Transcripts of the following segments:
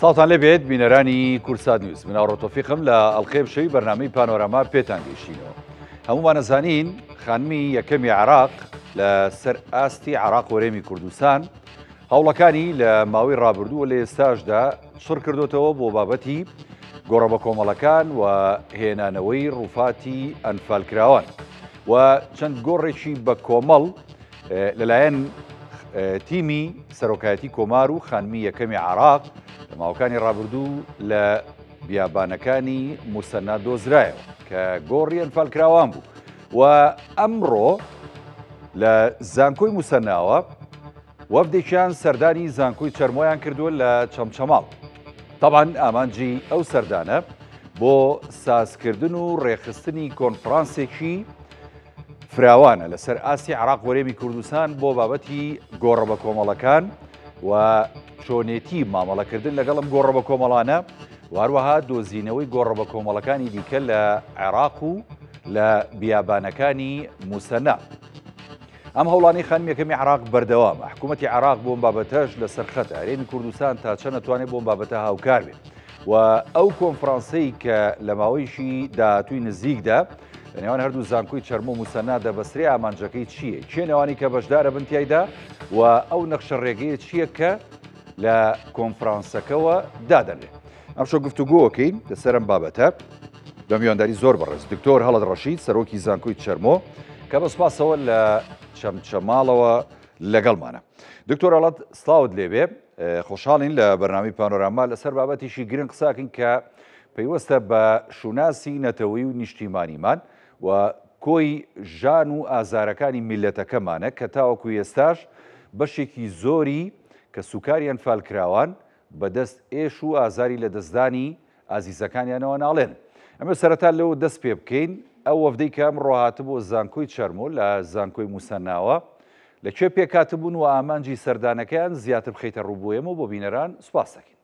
ساڵتان لەبێت بینەرانی کورسات نیوز مناوڕۆ تۆفیقم لە ئەڵقەی بشەوی بەرنامەی پانۆراما پێتان گەیشتینەوە. هەمومان نەزانین خانمی یەکەمی عێراق لە سەر ئاستی عێراق وەرێمی کوردستان هەوڵەکانی لە ماوەی ڕابردووە لە ئێستاشدا چڕ کردوتەوە بۆ بابەتی گۆڕە بە کۆمەڵەکان و هێنانەوەی ڕووفاتی ئەنفالکراوان و چەند گۆڕێکی بە کۆمەڵ لەلایەن تیمی سەرۆکایەتی کۆمار و خانمی یەکەمی عێراق لە ماوەکانی ڕابردوو لە بیابانەکانی موسەنا دۆزرایەوە کە گۆڕی ئەنفالکراوان بوو و ئەمڕۆ لە زانکۆی موسەناوە وەفدێکیان سەردانی زانکۆی چەرمۆیان کردووە لە چەمچەماڵ. طبعاً ئامانجی ئەو سەردانە بۆ سازکردن و ڕێخستنی کۆنفرانسێکی فراوانە لەسەر ئاستی عێراق وەرێمی کوردستان بۆ بابەتی گۆڕە بە کۆمەڵەکان و چۆنێتی مامەڵەکردن لەگەڵم گۆڕە بە کۆمەڵانە واروەها دۆزینەوەی گۆڕە بە کۆمەڵەکانی دیکە لە عێراق و لە بیابانەکانی موسەنا. ئەم هەوڵانی خانمی یەکەمی عێراق بەردەوامە. حکوومەتی عێراق بۆم بابەتەش لەسەر خەتە هەرێمی کوردستان تا چەند نەتوانێت بۆم بابەتە هاوکار بێت و ئەو کۆنفرانسەی کە لە ماوەیشی داهاتووی نزیکدا لە نێوان هەردوو زانکۆی چەرمۆ و موسەنا دەبەسترێ ئامانجەکەی چییە؟ چێ نێوانی کە بەشدارە بن تایدا و ئەو نەخشە ڕێگەیە چییە کە لە کۆنفرانسەکەەوە دادەنرێت؟ ئەمشۆ گفتوگۆکەین لەسەر ئەم بابەتە بە میوانداری زۆر بەڕێز دکتۆر هەڵەت ڕەشید سەرۆکی زانکۆی چەرمۆ کە بەسپاسەوە لە چەمچەماڵەوە لەگەڵمانە. دکتۆر هەڵەت سڵاوت لێبێ، خۆشحاڵین لە بەرنامەی پانۆراما لەسەر بابەتێکی گرنگ قساکەین کە پەیوەستە بە شوناسی نەتەوەی و نیشتیمانیمان و کۆی ژان و ئازارەکانی میلەتەکەمانە کە تاوەکو ئێستاش بەشێکی زۆری کە سوکاری ئەنفالکراوان بەدەست ئێش و ئازاری لە دەستدانی ئازیزەکانیانەوە ناڵێن. ئەمە سەرەتا لەوە دەست پێ بکەین ئەو وەفدەی کە ئەمڕۆ هاتبوو زانکۆی چەرمۆ لە زانکۆی موسەناوە لەکوێ پێکاتبوون و ئامانجی سەردانەکەیان زیاتر بخەیتە ڕووبوویەمە بۆ بینەران سوپاس دەکەین.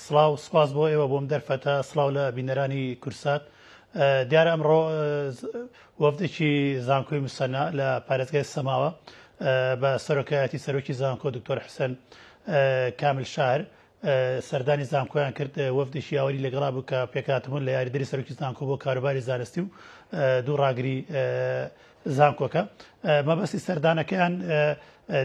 سڵاو سپاس بۆ ئێوە بۆم دەرفەتە سڵاو لە بینەرانی کورسات. دیارە ئەمڕۆ وەفدێکی زانکۆی موسەنا لە پارێزگای سەماوە بە سەرۆکایەتی سەرۆکی زانکۆ دکتۆر حسەن کامل شاعر سەردانی زانکۆیان کرد. وەفدێکی یاوەری لەگەڵا بوو کە پێکاتبوون لە یاریدەری سەرۆکی زانکۆ بۆ کاروباری زانستی و دوو ڕاگری زانکۆکە. مەبەستی سەردانەکەیان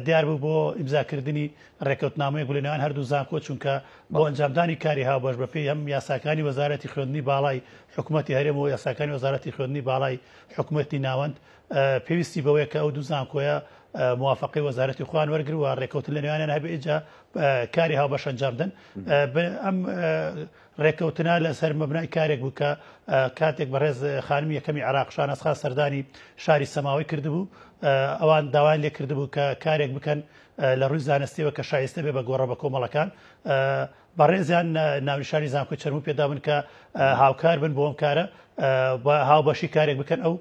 دیار بوو بۆ ئیمزاکردنی ڕێکەوتنامەیەک بوو لە نێوان هەردوو زانکۆ چونکە بۆ ئەنجامدانی کاری هاوبەش بەپێی هەم یاساکانی وەزارەتی خوێندنی باڵای حکوومەتی هەرێم و یاساکانی وەزارەتی خوێندنی باڵای حکوومەتی ناوەند پێویستی بەوەیە کە ئەو دوو زانکۆیە موافقی وەزارەتی خۆیان وەرگر و ڕێکەوتن لە نێوانیان هەبێ ئێجا کاری هاوبەش ئەنجامدەن. ئەم ڕێکەوتنە لەسەر مەبنای کارێک بوو کە کاتێک بەڕێز خانمی یەکەمی عێراق شانەسخان سەردانی شاری سەماوی کردبوو ئەوان داوای لێ کردبوو کە کارێک بکەن لە ڕووی زانستیەوە کە شایستە بێ بە گۆڕە بە کۆمەڵەکان. بەڕێزیان ناونیشانی زانکۆی چەرمۆ پێدا بن کە هاوکار بن بۆ ئەم کارە هاوبەشی کارێک بکەن ئەو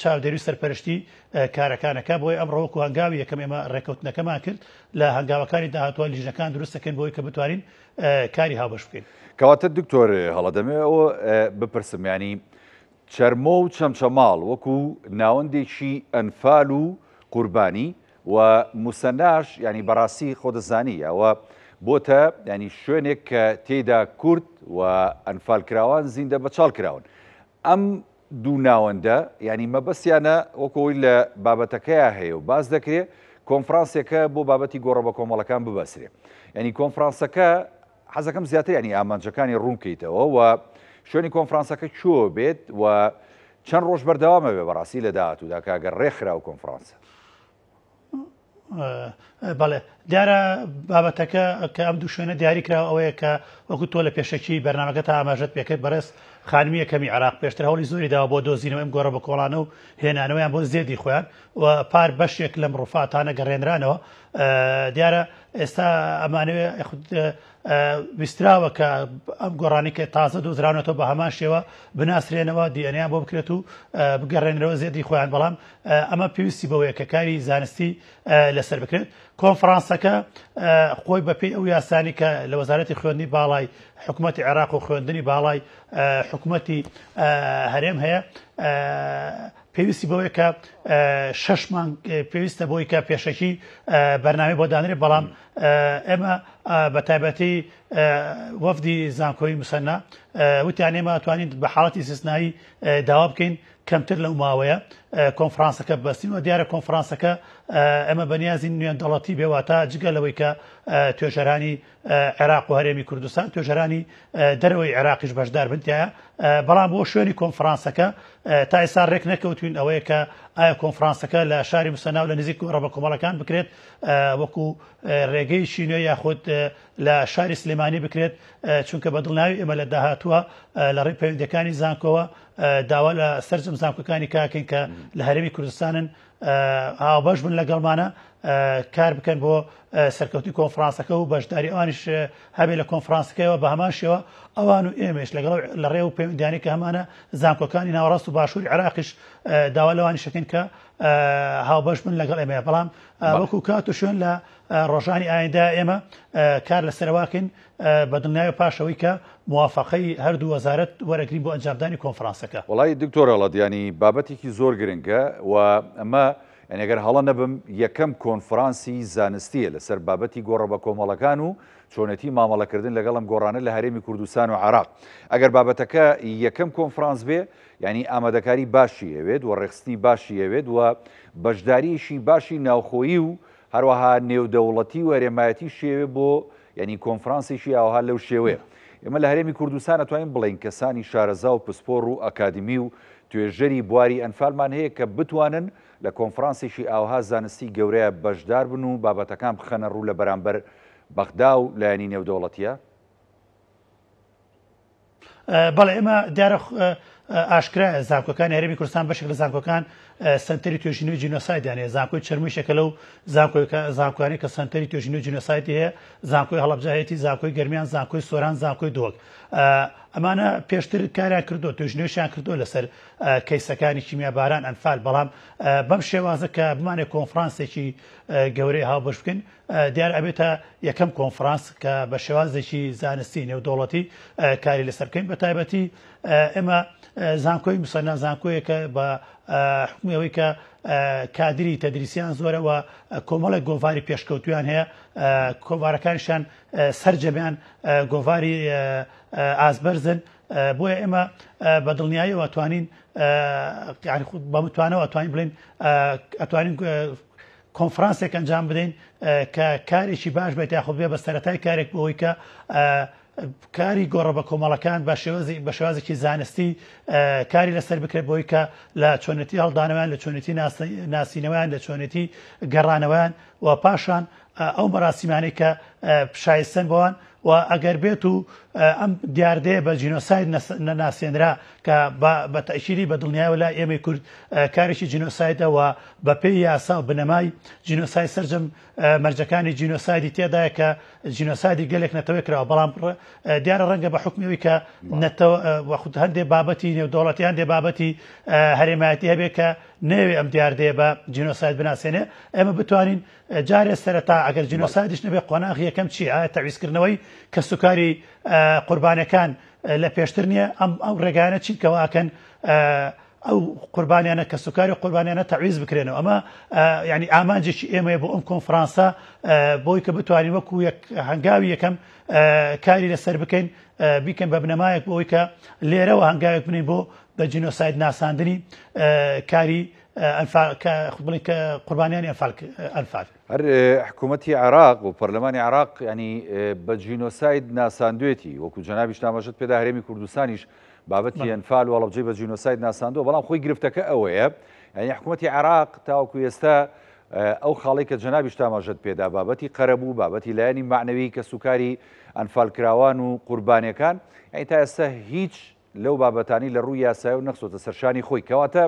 چاودێری سەرپەرشتی کارەکانەکە بۆی ئەمڕۆ وەکو هەنگاوی یەکەم ئێمە ڕێکەوتنەکەمان کرد لە هەنگاوەکانی داهاتوە لیژنەکان دروستەکەن بۆی کە بتوانین کاری هاوبەش بکەین. کەواتە دکتۆر هەڵە دەمەوە بپرسم ینی چەرمۆ و چەمچەماڵ وەکو ناوەندێکی ئەنفال و قوربانی و موسەناش ینی بەڕاستی خۆ دەزانی ئەوە بۆتە ینی شوێنێک کە تێیدا کورد و ئەنفالکراوان زیندە بەچاڵ کراون. ئەم دوو ناوەندە ینی مەبەستیانە وەکۆی لە بابەتەکەیە هەیە و باز دەکرێت کۆنفرانسێکە بۆ بابەتی گۆڕە بە کۆمەڵەکان ببەسرێ. ینی کۆنفرانسەکە حەزەکەم زیاتر ینی ئامانجەکانی ڕوونکەیتەوە و شوێنی کۆنفرانسەکە چۆ بێت و چەند ڕۆژ بەردەوامە بێ بەڕاستی لە داهاتوودا کاگەر ڕێکخرا و کۆنفرانسە. بەڵێ دیارە بابەتەکە کە ئەم دوو شوێنە دیاریکراوە ئەوەیە کە وەکو تۆ لە پێشەکی بەرنامەکە تا ئاماژەت پێکرد بەڕێز خانمی یەکەمی عێراق پێشتر هەوڵی زۆری داوە بۆ دۆزینەوە ئەم گۆڕە بە کۆڵانە و هێنانەوەیان بۆ زێدی خۆیان و پار بەشێک لەم ڕووفاتانە گەڕێنرانەوە. دیارە ئێستا ئەمانەوێ ویستراوە کە ئەم گۆڕانی کە تازە دۆزرانەوە بە هەمان شێوە بناسرێنەوە دیێنیان بۆ بکرێت و بگەڕێنەوە زێدی خۆیان. بەڵام ئەمە پێویستی بەوەیە کە کاری زانستی لەسەر بکرێت. کۆنفرانسەکە خۆی بەپێی ئەو یاسانی کە لە وەزارەتی خوێندنی باڵای حکوومەتی عێراق و خوێندنی باڵای حکوومەتی هەرێم هەیە پێویستی بەوەیە کە 6 مانگ پێویستە بۆی کە پێشەکی بەرنامەی بۆ دانرێت بەڵام ئێمە بە تایبەتی وەفدی زانکۆی مسەنە وتیان ئێمە توانین بە حاڵەتی استثنایی داوا بکەین کەمتر لەو ماوەیە کۆنفرانسەکە بەستینەوە دیارە کۆنفرانسەکە ئەمە بەنیازی نوێن دەوڵەتی بێواتە جگە لەوەی کە توێژەرانی عێراق و هەرێمی کوردستان توێژەرانی دەرەوەی عێراقیش بەشدار بنتیایە بەڵام بۆ شوێنی کۆنفرانسەکە تا ئێستا ڕێک نەکەوتوین ئەوەیە کە ئایا کۆنفرانسەکە لە شاری مسەنا و لە نزیک ڕەبە کۆمەڵەکان بکرێت وەکو ڕێگەی شینۆ یاخود لە شاری سلێمانی بکرێت چونکە بە دڵناوی ئێمە لە داهاتووە لە ڕێی پەیوەندیەکانی زانکۆوە داوا لە سەرجەم زانکۆکانی کاکەین کە لە هەرێمی کوردستانن هاوبەش بن لەگەڵمانە کار بکەن بۆ سەرکەوتی کۆنفرانسەکە و بەشداری ئەوانیش هەبێت لە کۆنفرانسەکەیەوە بە هەمان شێوە ئەوان و ئێمەش لەگەڵ لە ڕێ و پەیوەندیانی کە هەمانە زانکۆکانی ناوەڕاست و باشووری عێراقیش داوا لەوانی شەکەن کە هاوبەش بن لەگەڵ ئێمە بەڵام وەکو کات و شوێن لە ڕۆژانی ئایندا ئێمە کار لەسەرواکەین بە دڵنیای پاشەوەی کە موافقەی هەردوو وەزارەت وەرەگرین بۆ ئەنجامدانی کۆنفرانسەکە. وڵی دکتۆر هەڵەدیانی بابەتێکی زۆر گرنگە و ئەمە ئەگەر هەڵە نەبم یەکەم کۆنفرانسی زانستیە لەسەر بابەتی گۆڕە بە کۆمەڵەکان و چۆنەتی مامەڵەکردن لەگەڵم گۆڕانە لە هەرێمی کوردستان و عێراق. ئەگەر بابەتەکە یەکەم کۆنفرانس بێ ینی ئامادەکاری باشی هەوێت و ڕێخستی باشی هەوێت و بەشداریشی باشی ناوخۆیی و هەروەها نێودەوڵەتی و هەرێمایەتی شێوێ بۆ ینی کۆنفرانسیشی ئاوها لەو شێوەیە. ئێمە لە هەرێمی کوردستان دەتوانین بڵین کەسانی شارەزا و پسپۆڕ و ئەکادمی و توێژەری بواری ئەنفالمان هەیە کە بتوانن لە کۆنفرانسیشی ئاوها زانستی گەورەیە بەشدار بن و بابەتەکان بخەنە ڕوو لە بەرامبەر بەغدا و لایەنی نێودەوڵەتیە؟ بەڵێ ئێمە دیارە ئاشکرا زانکۆکانی هەرێمی کوردستان بەشێک لە زانکۆکان سنتەری توێژینەوەی جینۆسایدیانەیە زانکۆی چرمشێکە لەو زانکۆیانی کە سنتەری توێژینەوەی جینۆسایدی هەیە زانکۆی هەڵەبجایەتی زانکۆی گەرمیان زانکۆی سۆران زانکۆی دۆک ئەمانە پێشتر کاریان کردو توێژینەوەیشیان کردو لەسەر کەیسەکانی کیمیاباران ئەنفال بەڵام بەم شێوازە کە بمانێت کۆنفرانسێکی گەورەی هاوبەش بکەین دیار ئەبێتە یەکەم کۆنفرانس کە بە شێوازێکی زانستی نێودەوڵەتی کاری لەسەر بکەین بە تایبەتی ئێمە زانکۆی مسەنا زانکۆیەکە بە حکومیەوەی کە کادری تەدریسیان زۆرەوە کۆمەڵێک گۆڤاری پێشکەوتویان هەیە کۆڤارەکانیشان سەرجەمیان گۆڤاری ئازبەرزن بۆیە ئێمە بە دڵنیاییەوە ئەتوانین بە متوانەوە ئەتوانین بڵین ئەتوانین کۆنفرانسێک ئەنجام بدەین کە کارێکی باش بێت یاخود بێ بە سەرەتای کارێک بۆەوەی کە کاری گۆڕە بە کۆمەڵەکان بە شێوازێکی زانستی کاری لەسەر بکرێت بۆی کە لە چۆنەتی هەڵدانەوەیان لە چۆنەتی ناسینەوەیان لە چۆنەتی گەڕانەوەیان و پاشان ئەو مەراسیمانەی کە شایستەن بۆوان و ئەگەر بێت و ئەم دیاردەیە بە جینۆساید ناسێنرا کە بە تەشیری بە دڵنیایەوە لای ئێمەی کورد کارێکی جینۆسایدەوە بە پێی یاسا و بنەمای جینۆساید سەرجەم مەرجەکانی جینۆسایدی تێدایە کە جینۆسایدی گەلێک نەتەوەی کراوە بەڵام دیارە ڕەنگە بە حکمیەوەی کە هەندێک بابەتی نێودەوڵەتی هەندێک بابەتی هەرێمایەتی هەبێت کە نەوێ ئەم دیاردەیە بە جینۆساید بناسێنێ ئێمە بتوانین جارێ سەرەتا ئەگەر جینۆسایدیش نەبێت قۆناغی یەکەم چی ئایا تەویزکردنەوەی کە سوکاری قوربانەکان لە پێشتر نییە ئەو ڕێگانە چین کەواکەن ئەو قوربانیانە کە سوکاری قوربانیانە تەویز بکرێنەوە ئەمە ینی ئامانجێکی ئێمەیە بۆ ئەم کۆنفرانسە بۆی کە بتوانین وەکو هەنگاوی یەکەم کاری لەسەر بکەین بیکەن بە بنەمایەک بۆی کە لێرەوە هەنگاوێک بنین بۆ بە جینۆساید ناساندنی کاری قوربانیانی ئەنفال هەر حکوومەتی عێراق و پەرلەمانی عێراق ینی بە جینۆساید ناساندوێتی وەکو جەنابیش نامەژت پێدا هەرێمی کوردستانیش بابەتی ئەنفال و هەڵەبجەی بە جینۆساید ناساندووە بەڵام خۆی گرفتەکە ئەوەیە ینی حکوومەتی عێراق تاوەکو ئێستا ئەو خاڵی کە جەنابیش تاماژەت پێدا بابەتی قەرەبوو بابەتی لایەنی معنەوی کە سوکاری ئەنفالکراوان و قوربانیەکان ینی تا ئێستا هیچ لەو بابەتانی لە ڕووی یاسایی و نەخسۆتە سەرشانی خۆی کەواتە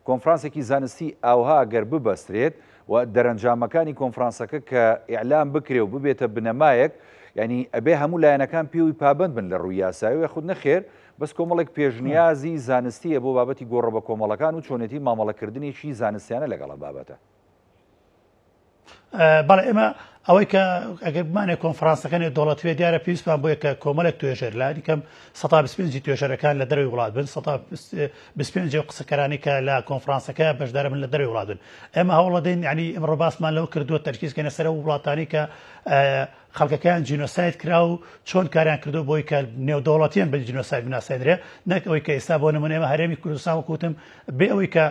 کۆنفرانسێکی زانستی ئاوها گەر ببەسترێت و دەرەنجامەکانی کۆنفرانسەکە کە ئیعلام بکرێ و ببێتە بنەمایەک ینی ئەبێ هەموو لایەنەکان پێوی پابند بن لە ڕووی یاسایی و یاخود نەخێر بەس کۆمەڵێک پێشنیازی زانستیە بۆ بابەتی گۆڕە بە کۆمەڵەکان و چۆنێتی مامەڵەکردنیشی زانستیانە لەگەڵ بابەتە. بەڵێ ئێمە ئەوەی کە ئەگەر بمانێت کۆنفرانسەکانی دەوڵەتیە دیارە پێویستمان بۆیە کە کۆمەڵێک توێژەر لە دیکەم 125 توێژەرەکان لە دەروی وڵات بن 125 قسەکەرانی کە لە کۆنفرانسەکە بەشدارە من لە دەروی وڵات بن ئێمە هەوڵ دەین یعنی ئەمڕۆ باسمان لەوە کردووە تەرکیزکەینە سەر وڵاتانی کە خەڵکەکان جینۆساید کرا و چۆن کاریان کردو بۆی کە نێودەوڵەتیان بە جینۆساید بناسێنرێ نەک ئەوەی کە ئێستا بۆ نمونە ئێمە هەرێمی کوردستان وەکوتم بێ ئەوەی کە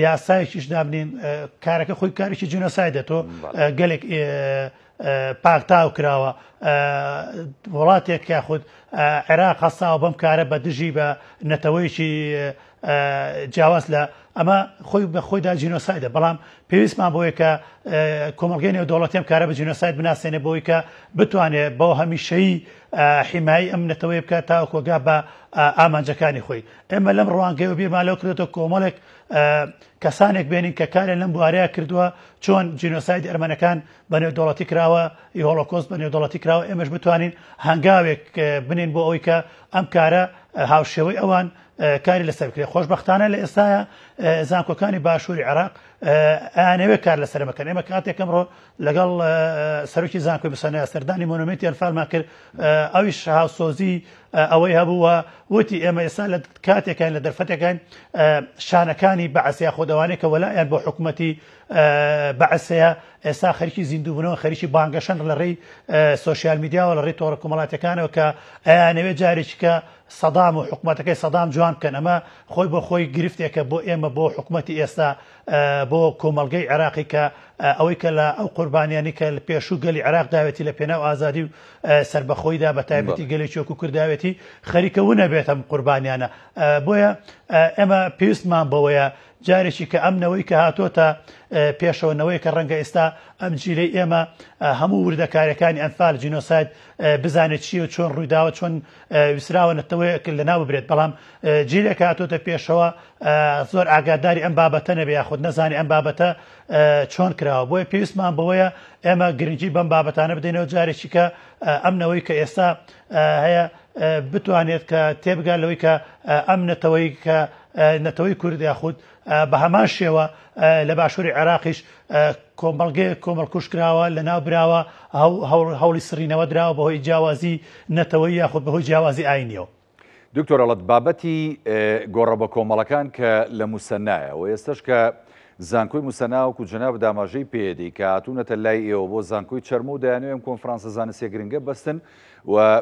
یاسایەکیش دابنین کارەکە خۆی کارێکی جینۆسایدە تۆ گەلێک پاکتاو کراوە وڵاتێک یاخود عێراق هەستاوە بەم کارە بە دژی بە نەتەوەیکی جیاواز لە ئەمە خۆی بە خۆیدا جینۆسایدە بەڵام پێویستمان بۆیە کە کۆمەڵگەی نێودەوڵەتیان کارە بە جینۆساید بناسێنێ بۆی کە بتوانێت بۆ هەمیشەیی حیمایی ئەم نەتەوەی بکات تاوەکۆگا بە ئامانجەکانی خۆی ئێمە لەم ڕوانگەیەوە بیرمان لەو کردێتەوە کۆمەڵێک کەسانێک بێنین کە کارێن لەم بوارەیە کردووە چۆن جینۆساید ئەرمەنەکان بە نێودەوڵەتی کراوە هۆڵۆکۆست بە نێودەوڵەتی کراوە ئێمەش بتوانین هەنگاوێک بنین بۆ ئەوەی کە ئەم کارە هاوشێوەی ئەوان کاری لەسەر بکرێت خۆشبەختانە لە ئێستاە زانکۆکانی باشووری عێراق ئەیانەوێ کار لەسەر مەکەن ئێمە کاتێک ئەمڕۆ لەگەڵ سەرۆکی زانکۆی بسەنە سەردانی مۆنومنتی ئەنفالمان کرد ئەویش هاوسۆزی ئەوەی هەبووە وتی ئێمە ئێستا لە کاتێکان لە دەرفەتەکان شانەکانی بەعسیا خۆدەوانێک کە وەلایەن بۆ حکوومەتی بەعسەیە ئێستا خەریکی زیندووبوونەوە خەریکی بانگەشەن لە ڕێی سۆشیال میدیاوە لە ڕێی تۆڕە کۆمەڵاتەکانەوە کە ئەیانەوێ جارێکی کە سەدام و حکوومەتەکەی سەدام جوان بکەن ئەمە خۆی بۆ خۆی گرفتێکە بۆ ئێمە بۆ حکوومەتی ئێستا بۆ کۆمەڵگەی عێراقی کە ئەوەی کە لە ئەو قوربانیانی کە لە پێشوو گەلی عێراق داوێتی لە پێناو ئازادی و سربەخۆیدا بە تایبەتی گەلی چۆک و کورداوێتی خەریکەون نەبێت ئەم قوربانیانە بۆیە ئێمە پێویستمان بەوەیە جارێکی کە ئەمنەوەی کە هاتۆتە پێشەوەنەوەی کە ڕەنگە ئێستا ئەم جیلەی ئێمە هەموو وردەکارەکانی ئەنفال جینۆساید بزانێت چی و چۆن ڕوویداوە چۆن ویسراوەنەتەوەیەک لەناو ببرێت بەڵام جیلێک هاتۆتە پێشەوە زۆر ئاگاداری ئەم بابەتە نەبێ یاخود نەزانێ ئەم بابەتە چۆن کراوە بۆیە پێویستمان بەوەیە ئێمە گرنگی بەم بابەتانە بدەینەوە جارێکی کە ئەمنەوەی کە ئێستا هەیە بتوانێت کە تێبگات لەوەی کە ئەم نەتەوەی کە نەتەوەی کورد یاخود بە هەمان شێوە لە باشووری عێراقیش کۆمەڵکوش کراوە لە ناو براوە هەوڵی سڕینەوە دراوە بەهۆی جیاوازی نەتەوەی یاخود بەهۆی جیاوازی ئاینیەوە دکتۆر ئەڵەت بابەتی گۆڕە بە کۆمەڵەکان کە لە موسەنایە و ئێستش کە زانکۆی موسەناوەکو جەناب داماژەی پێدەی کە هاتوونەتە لای ئێوە بۆ زانکۆی چەرمە و دەیانوێ ئەم کۆنفرانسە زانستیە گرنگە بەستن و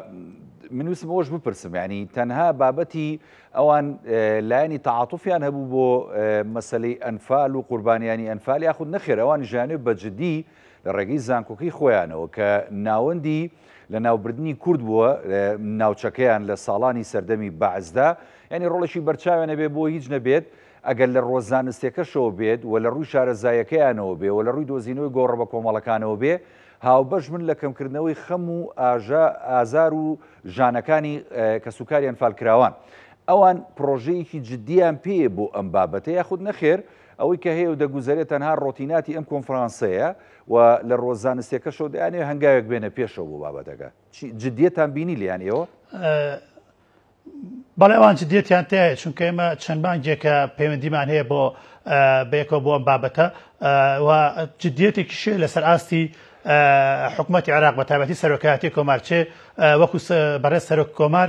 من ویستم ئەوەش بپرسم یعنی تەنها بابەتی ئەوان لایەنی تەعاتوفیان هەبوو بۆ مەسەلەی ئەنفال و قوربانیانی ئەنفال یاخود نەخێر ئەوان ژیانێ بەجددی لە ڕێگەی زانکۆکەی خۆیانەوە کە ناوەندی لە ناوبردننی کورد بووە ناوچەکەیان لە ساڵانی سەردەمی بەعزدا یعنی ڕۆڵێکی بەرچاوێنە بێ بۆ هیچ نەبێت ئەگەر لە ڕۆژزانستێکەشەوە بێت و لە ڕووی شارەزایەکەیانەوە بێ و لە ڕووی دۆزینەوەی گۆڕە بە کۆمەڵەکانەوە بێ هاوبەش من لە کەمکردنەوەی خەم و ئازار و ژانەکانی کەسوکاری ئەنفالکراوان ئەوان پرۆژەیەکی جددیان پێیە بۆ ئەم بابەتە یاخود نەخێر ئەوەی کە هەیە و دەگوزارێت تەنها ڕۆتیناتی ئەم کۆنفرانسەیە و لە ڕۆژزانستێکەشەوە دەیانێ هەنگاوێک بێنە پێشەوە بۆ بابەتەکە جددیەتان بینی لیان ئێوە بەڵێ ئەوان جددیەتیان تایە چونکە ئێمە چەند بانگێکە پەیوەندیمان هەیە بۆ بەیەکەوە بۆ ئەم بابەتە و جددیەتێکیشێ لەسەر ئاستی حکوومەتی عێراق بە تایبەتی سەرۆکایەتی کۆمارچێ وەکو بەڕێز سەرۆک کۆمار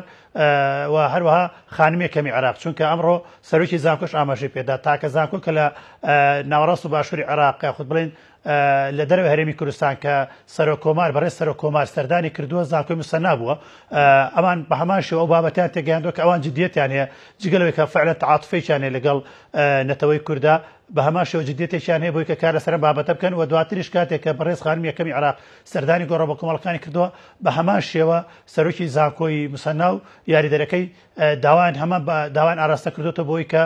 و هەروەها خانمی یەکەمی عێراق چونکە ئەمڕۆ سەرۆکی زانکۆش ئاماژەی پێدا تاکە زانکۆ کە لە ناوەڕاست و باشووری عێراق یاخود بڵێن لە دەرەوە هەرێمی کوردستان کە سەرۆک کۆمار بەڕێز سەرۆک کۆمار سەردانی کردووە زانکۆی موسەنا بووە ئەمان بە هەمان شێوە ئەو بابەتیان تێگەیاندووە کە ئەوان جددیەتیان هەیە جگەلەوەی کە فعلا تەعاتوفێکیان هەیە لەگەڵ نەتەوەی کووردا بە هەمان شێوە جددیەتێکیان هەیە بۆی کە کار لەسەر بابەتە بکەن و دواتریش کاتێک کە بەڕێز خانمی یەکەمی عێراق سەردانی گۆڕە بە کۆمەڵەکانی کردووە بە هەمان شێوە سەرۆکی زانکۆی موسەنا و یاریدەرەکەی داوان هەمان داوان ئاراستە کردوتە بۆی کە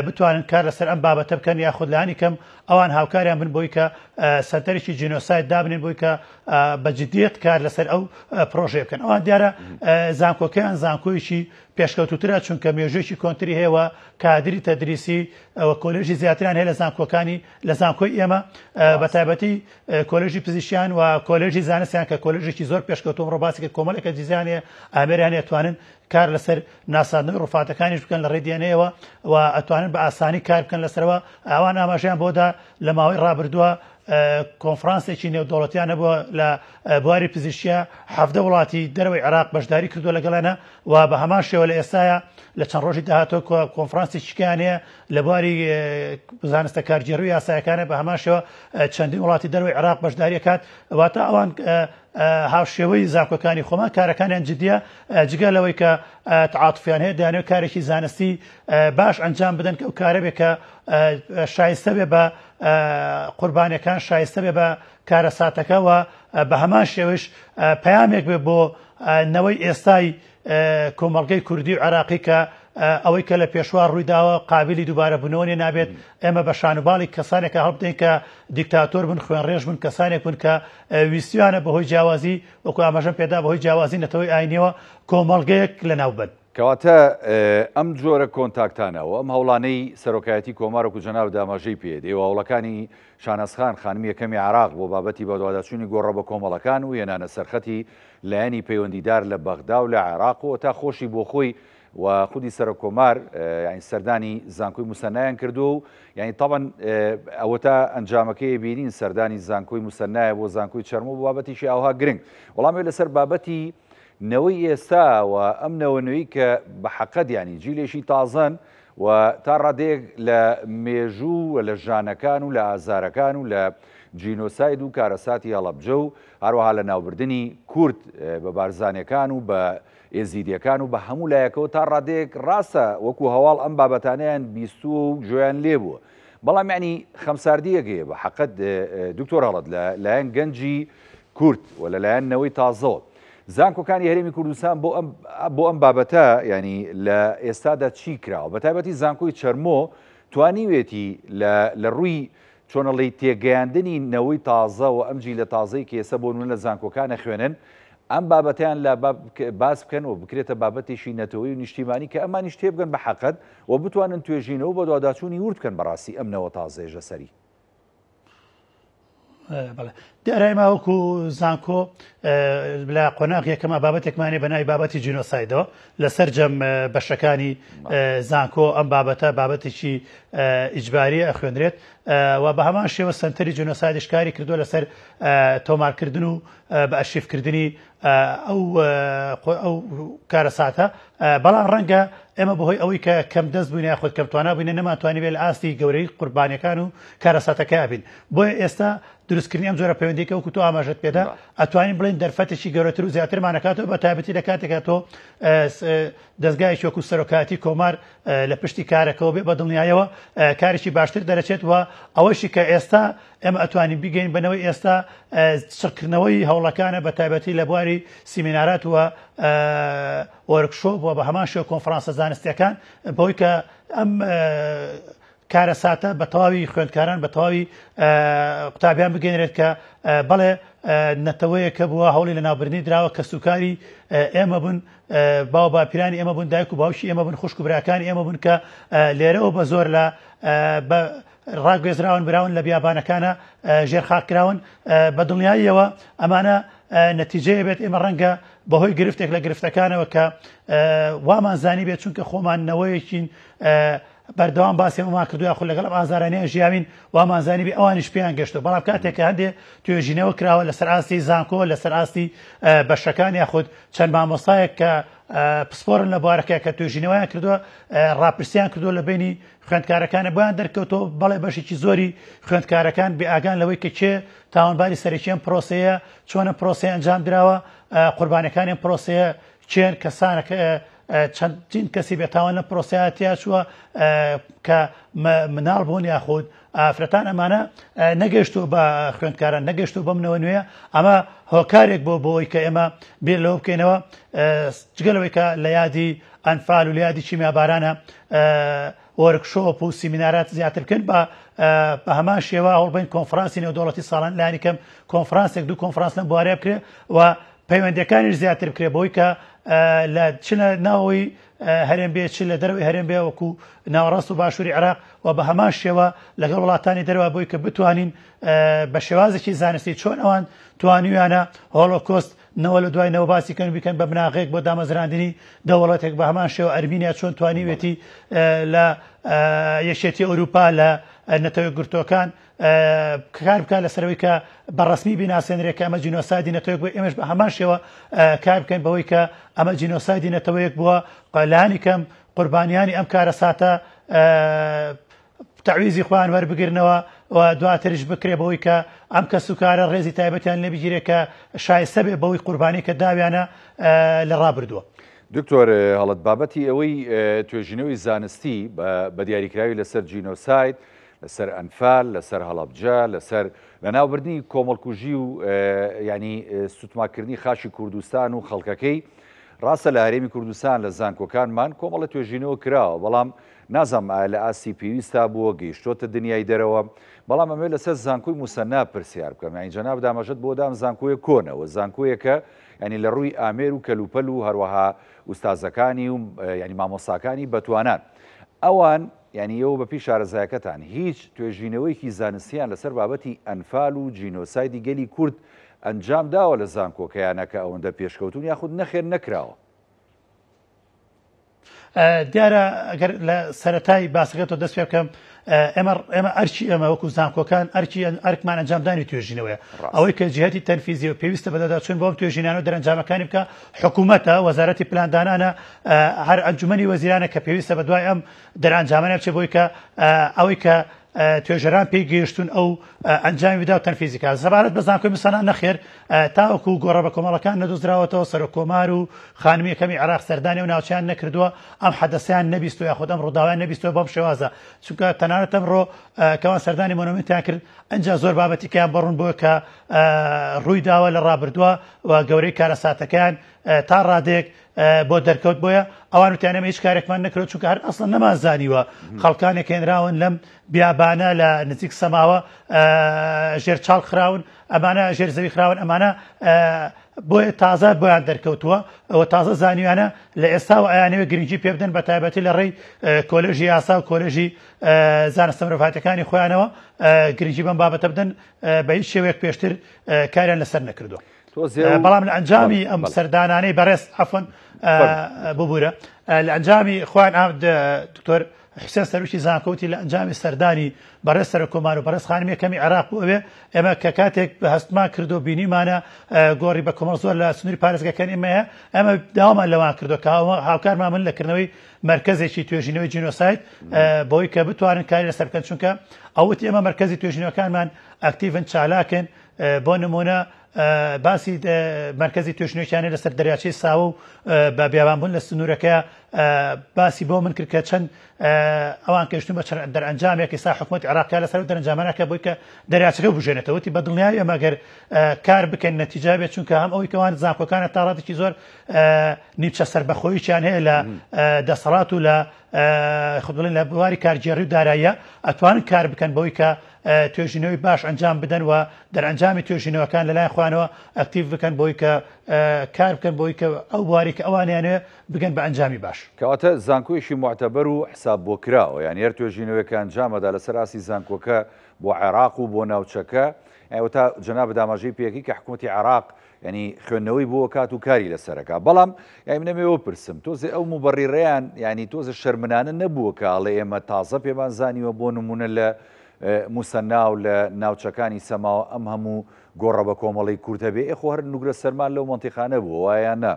بتوانن کار لەسەر ئەم بابەتە بکەن یاخود لانی کەم ئەوان هاوکاریان بن بۆی کە سەنتەرێکی جینۆساید دابنێن بۆی کە بە جددیەت کار لەسەر ئەو پرۆژێ بکەن ئەوان دیارە زانکۆکەیان زانکۆیشی پێشکەوتوترە چونکە مێژوێکی کۆنتری هەیەوە کادری تەدریسی ئەوە کۆلێژی زیاتران هەیە لە زانکۆکانی لە زانکۆی ئێمە بە تایبەتی کۆلێژی پزیشکیان و کۆلێژی زانستیان کە کۆلێژێکی زۆر پێشکەوتوم ڕۆباسی کە کۆمەڵێکە دیزانێ ئامێریان توانن کار لەسەر ناساندنەوەی ڕووفاتەکانیش بکەن لە ڕێدیانەیەوە و ئەتوانن بە ئاسانی کار بکەن لەسەرەوە. ئەوان ئاماژەیان بۆدا لە ماوەی ڕابردووە کۆنفرانسێکی نێودەوڵەتیانە بووە لە بواری پزیشکیە 17 وڵاتی دەرەوەی عێراق بەشداری کردووە لەگەڵانە و بە هەمان شێوە لە ئێستاە لە چەند ڕۆژی داهاتۆ کۆنفرانسێکیان هەیە لە بواری زانستە کارگێڕووی یاسایەکانە بە هەمان شێوە چەندین وڵاتی دەرەوەی عێراق بەشداری کات واتە ئەوان هاوشێوەی زانکۆکانی خۆمان کارەکانیان جدیە جگە لەوەی کە تعاتفیان هەیە دەیانەوێت کارێکی زانستی باش ئەنجام بدەن کە ئەو کارە بێت کە شایستە بێ بە قوربانیەکان شایستە بێ بە کارە ساتەکەەوە بە هەمان شێوش پەیامێک بێ بۆ نەوەی ئێستای کۆمەڵگەی کوردی و عێراقی کە ئەوەی کە لە پێشوا ڕوویداوە قابلی دووبارە بوونەوەی نابێت ئێمە بە شانوباڵی کەسانێکە هەڵبدەین کە دیکتاتۆر بن خوێن ڕێژ بن کەسانێک بن کە ویستیانە بەهۆی جیاوازی وەکو ئاماژەم پێدا بەهۆی جیاوازی نەتەوەی ئاینیەوە کۆمەڵگەیەک لەناو بن. کەواتە ئەم جۆرە کۆنتاکتانەوە ئەم هەوڵانەی سەرۆکایەتی کۆمارێک و جەناب داماژەی پێ دێوە هەوڵەکانی شانەسخان خانمی یەکەمی عێراق بۆ بابەتی بەدواداچوونی گۆڕە بە کۆمەڵەکان و هێنانە سەرخەتی لایەنی پەیوەندیدار لە بەغدا و لە عێراق و تا خۆشی بۆ خۆی و خودی سەرۆکۆمار یعنی سەردانی زانکۆی موسەنایان کردو و یعنی تاوان ئەوە تا ئەنجامەکەی بینین سەردانی زانکۆی موسەنایە بۆ زانکۆی چەرمۆ بۆ بابەتیشی ئاوها گرنگ وەڵامی لەسەر بابەتی نەوەی ئێستا و ئەم نەوەنەوەی کە بە حەقەت ینی جیلێکی تازەن و تا ڕادەیەک لە مێژوو و لە ژانەکان و لە ئازارەکان و لە جینۆساید و کارەساتی هەڵەبجە و هەروەها لە ناوبردنی کورد بە بارزانەکان و بە ئێزیدیەکان و بە هەموو لایەکەوە تا ڕادەیەک ڕاستە وەکو هەواڵ ئەم بابەتانیان بیستووە و گوێیان لێبووە بەڵام ینی خەمساردیەکەیە بە حەقەت دکتۆر هەڵەت لایەن گەنجی کورد و لەلایەن نەوەی تازەوە زانکۆکانی هەرێمی کوردستان بۆ ئەم بابەتە ینی لە ئێستادا چی کراوە بە تایبەتی زانکۆی چەرمۆ توانیوێتی لە ڕووی چۆنەڵی تێگەیاندنی نەوەی تازە و ئەمجی لە تازەی کە ئێستا بۆ نون لە زانکۆکانە خوێنن ئەم بابەتیان لە باس بکەن و بکرێتە بابەتێکی نەتەوەی و نیشتیمانی کە ئەمانیش تێ بگەن بە حەقەت و بتوانن توێژینەوە بە دواداچوونی ورد بکەن بەڕاستی ئەم نەوە تازەیەژە سەری. دیارایمە وەکو زانکۆ لە قۆناغ یەکەمە بابەتێکمانێ بەناوی بابەتی جینۆسایدەوە لەسەر جەم بەشەکانی زانکۆ ئەم بابەتە بابەتێکی ئیجباری ئەخوێنرێت و بە هەمان شێوە سنتەری جینۆسایدش کاری کردووە لەسەر تۆمارکردن و بە ئەشیفکردنی ئەو کارەساتە بەڵام ڕەنگە ئێمە بەهۆی ئەوەی کە کەم دەست بووین یاخود کەمتوانە بووینە نەماتوانی بێت لە ئاستی گەورەی قوربانیەکان و کارەساتەکە بین بۆیە ئێستا دروستکردنی ئەم جۆرە پەیوەندیەکە وەکو تۆ ئاماژەت پێدا ئەتوانین بڵین دەرفەتێکی گەورەتر و زیاترمانەکاتەوە بە تایبەتی لە کاتێکا تۆ دەستگایەکی وەکو سەرۆکایەتی کۆمار لە پشتی کارەکەەوە بێ بە دڵنیایەوە کارێکی باشتر دەرەچێت وە ئەوەشی کە ئێستا ئێمە ئەتوانین بیگەین بنەوەی ئێستا چڕکردنەوەی هەوڵەکانە بە تایبەتی لە بواری سیمینارات وە وەرکشۆپ وە بە هەمان شێوە کۆنفرانسە زانستیەکان بەوەی کە ئەم کارەساتە بە تەواوی خوێندکاران بە تەواوی قوتابیان بگەێنرێت کە بەڵێ نەتەوەیەکە بووە هەوڵی لە ناوبردنی دراوە کە سوکاری ئێمە بوون باو باپیرانی ئێمە بوون دایک و باوشی ئێمە بوون خوشک و براکانی ئێمە بوون کە لێرەوە بە زۆر لە ڕاگوێزراون براون لە بیابانەکانە ژێرخاکراون بە دڵنیاییەوە ئەمانە نەتیجەیە بێت ئێمە ڕەنگە بەهۆی گرفتێک لە گرفتەکانەوە کە وامانزانی بێت چونکە خۆمانەوەیەکین بەردەوام باسی ئەمەمان کردووە خۆ لەگەڵ ئازارانەیە ژیاوین وامانزانی بێ ئەوانیش پێیان گەشتەوە بەڵام کاتێککە هەندێ توێژینەوە کراوە لەسەر ئاستی زانکۆ لەسەر ئاستی بەشەکان یاخود چەند مامۆستایەک کە پسپۆرن لە بوارەکە کە توێژینەوەیان کردووە ڕاپرسیان کردووە لە بینی خوێندکارەکانە بۆیان دەرکەوتەوە بەڵێ بەشێکی زۆری خوێندکارەکان بێ ئاگان لەوەی کە چێ تاوانباری سەرەکیان پرۆسەیە چۆنە پرۆسەیە ئەنجام درراوە قوربانەکانیان پرۆسەیە چێن کەسانەکە چەندین کەسی بێتاوان لە پرۆسیاتیا چووە کە مناڵ بوون یاخود ئافرەتان ئەمانە نەگەشتو بە خوێندکاران نەگەشتو بەم نەوە نوێە ئەمە هۆکارێک بۆ بۆی کە ئێمە بیر لەوە بکەینەوە جگەلەوەی کە لە یادی ئەنفال و لە یادی چیمیابارانە وەرکشۆپ و سیمینارات زیاتر بکەن بە هەمان شێوە هەوڵبین کۆنفرانسی نێودەوڵەتی ساڵان لانی کەم کۆنفرانسێک دوو کۆنفرانس لەم بوارەیە بکرێ و پەیوەندیەکانیش زیاتر بکرێ بۆی کە لە چ لە ناوەوەی هەرێم بێ چ لە دەروی هەرێم بێ وەکو ناوەڕاست و باشووری عێراق و بە هەمان شێوە لەگەڵ وڵاتانی دەرەوە بۆی کە بتوانین بە شێوازێکی زانستی چۆن ئەوان توانیویانە هۆڵۆکۆست نەوە لە دوای نەوە باسیکەن بیکەن بە بناغێک بۆ دامەزراندنی دەوڵەتێک بە هەمان شێوە ئەرمینیا چۆن توانیوێتی لە یەکێتی ئەوروپا لە نەتەوەی گرتوەکان کار بکات لەسەرەوەی کە بەڕسمی بیناسێنرێت کە ئەمە جینۆسایدی نەتەوەیەک بووە ئێمەش بە هەمان شێوە کار بکەین بەوەی کە ئەمە جینۆسایدی نەتەوەیەک بووە لایەنی کەم قوربانیانی ئەم کارە ساتە تعویزی خۆیان وەربگرنەوە و دواتریش بکرێ بەوەی کە ئەم کەس و کارە ڕێزی تایبەتیان لێبگیرێت کە شایستە بێ بەوەی قوربانی کە داویانە لە ڕابردووە. دکتۆر هەڵەت بابەتی ئەوەی توێژینەوەی زانستی بە دیاریکراوی لەسەر جینۆساید لەسەر ئەنفال لەسەر هەڵەبجە لەسەر لەناوبردنی کۆمەڵکوژی و ینی سوتماکردنی خاشی کوردستان و خەڵکەکەی ڕاستە لە هەرێمی کوردستان لە زانکۆکانمان کۆمەڵە توێژینەوە کراوە بەڵام نازانم لە ئاسی پێویستا بووە گەیشتۆتە دنیای دەرەوە بەڵام ئەمێ لەسەر زانکۆی موسەنا پرسیار بکەم یانی جەناب دامەژەت بۆ دام زانکۆیە کۆنەوە زانکۆیەکە ینی لە ڕووی ئامێر و کەلوپەل و هەروەها ئوستازەکانی و ینی مامۆساکانی بەتوانان ئەوان ینی ئەوە بەپی شارەزایەکەتان هیچ توێژینەوەیکی زانستیان لەسەر بابەتی ئەنفال و جینۆسایدی گەلی کورد ئەنجام داوە لە زانکۆکەیانەکە ئەوەندە پێشکەوتون یاخود نەخێر نەکراوە. دیارە ئەگەر لە سەرەتای باسەکەتەوە دەست پێ بکەم ئێمە ئەرچی ئەمە وەکو زانکۆکان ئەرکمان ئەنجامدانی توێژینەوەیە ئەوەی کە جهەتی تەنفیزی و پێویستە بەدەدا چون بۆم توێژینانە و دەرەنجامەکانی بکە حکوومەتە وەزارەتی پلاندانانە هەر ئەنجومەنی وەزیرانە کە پێویستە بە دوای ئەم دەرەنجامانە بچێت بۆی کە ئەوەی کە توێژەران پێی گەیشتون ئەو ئەنجامی ودا و تەنفیزیکە سەبارەت بە زانکۆی موسەنا نەخێر تاوەکو گۆڕە بە کۆمەڵەکان نەدۆزراوەتەوە سەرۆک کۆمار و خانمی یەکەمی عێراق سەردانی و ناوچیان نەکردووە ئەم حەدەسەیان نەبیستوە یاخود ئەم ڕووداویان نەبیستوە بەم شێوازە چونکە تەنانەت ئەمڕۆ کەوان سەردانی مۆنومنتیان کرد ئەنجا زۆر بابەتیکیان بەڕوون بووە کە ڕووی داوە لە ڕابردووە و گەورەی کارەساتەکان تا ڕادێک بۆ دەرکەوت بۆیە ئەوان وتیانەمە هیچ کارێکمان نەکرێت چونکە هەر ئەسڵ نەمازانیوە خەڵکانێک هێنراون لەم بیابانە لە نزیک سەماوە ژێر چاڵ خراون ئەمانە ژێر زەوی خراون ئەمانە بۆیە تازە بۆیان دەرکەوتووە ئەوە تازە زانیوانە لە ئێستا و ئەیانەوە گرنگی پێ بدەن بە تایبەتی لە ڕێی کۆلێژی یاسا و کۆلێژی زانستە مرۆڤاتەکانی خۆیانەوە گرنگی بەم بابەتە بدەن بە هیچ شێوەیەک پێشتر کاریان لەسەر نەکردووە. بەڵام لە ئەنجامی ئەم سەردانانەی بەڕێز عەفوەن ببوورە لە ئەنجامی خۆیان دکتۆر حسێن سەرۆکی زانکۆوتی لە ئەنجامی سەردانی بەڕێز سەرۆکۆمار و بەڕێز خانمی یەکەمی عێراق بوو ئەوێ ئێمە کە کاتێک بە هەستمان کردو بینیمانە گۆڕی بە کۆمەڵ زۆر لە سنووری پارێزگاکانی ئێمەیە ئەمە داوامان لەوان کردو کە هاوکارمان من لەکردنەوەی مرکزێکی توێژینەوەی جینۆساید بۆی کە بتوانن کاری لەسەر بکەن چونکە ئەوەتی ئێمە مرکزی توێژینەوەکانمان ئەکتیڤن چالاکن بۆ نمونە باسی مرکزی توێژینەوەکیانە لەسەر دەریاچەی ساوە و بە بیابانبوون لە سنوورەکە باسی بۆ من کرد کە چەند ئەوان کەشتون بە دەرئەنجامێکی سا حکوومەتی عێراقیا لەسەر دەرەنجامانەکە بۆی کە دەریاچەکە بژێنێتەوەتی بە دڵنیایی ئەمە گەر کار بکەن نەتیجا بێت چونکە هەم ئەوەی کەوان زانکۆکانە تا ڕاتێکی زۆر نیمچە سەربەخۆییان هەیە لە دەسەڵات و لە خودڵێن لە بواری کارگێڕی و داراییە ئەتوانن کار بکەن بەوەی کە توێژینەوەی باش ئەنجام بدەن و دەرئەنجامی توێژینەوەکان لەلایەن خوانەوە ئەکتیڤ بکەن بۆی کە کار بکەن بۆی کە ئەو بواری کە ئەوانیانێ بگەن بە ئەنجامی باش کەواتە زانکۆیشی معتەبەر و حساب بۆ کراوە یان هەر توێژینەوەیەکە ئەنجامەدا لەسەر ئاسی زانکۆکە بۆ عێراق و بۆ ناوچەکە ئەوتا جەناب داماژەی پێکی کە حکوومەتی عێراق ینی خوێندنەوەی بۆ کات و کاری لەسەرەکە بەڵام یانی منەمەوە پرسم تۆزێ ئەو مبەڕیڕەیان ینی تۆزە شەرمنانە نەبووە کە ئاڵێ ئێمە تازە پێمان زانیوە بۆ نمونە لە موسەنا و لە ناوچەکانی سەماوە ئەم هەموو گۆڕە بە کۆمەڵی کورتە بێ ئێخۆ هەر نوگرە سەرمان لەو مەنتیقانە بووە وایان نە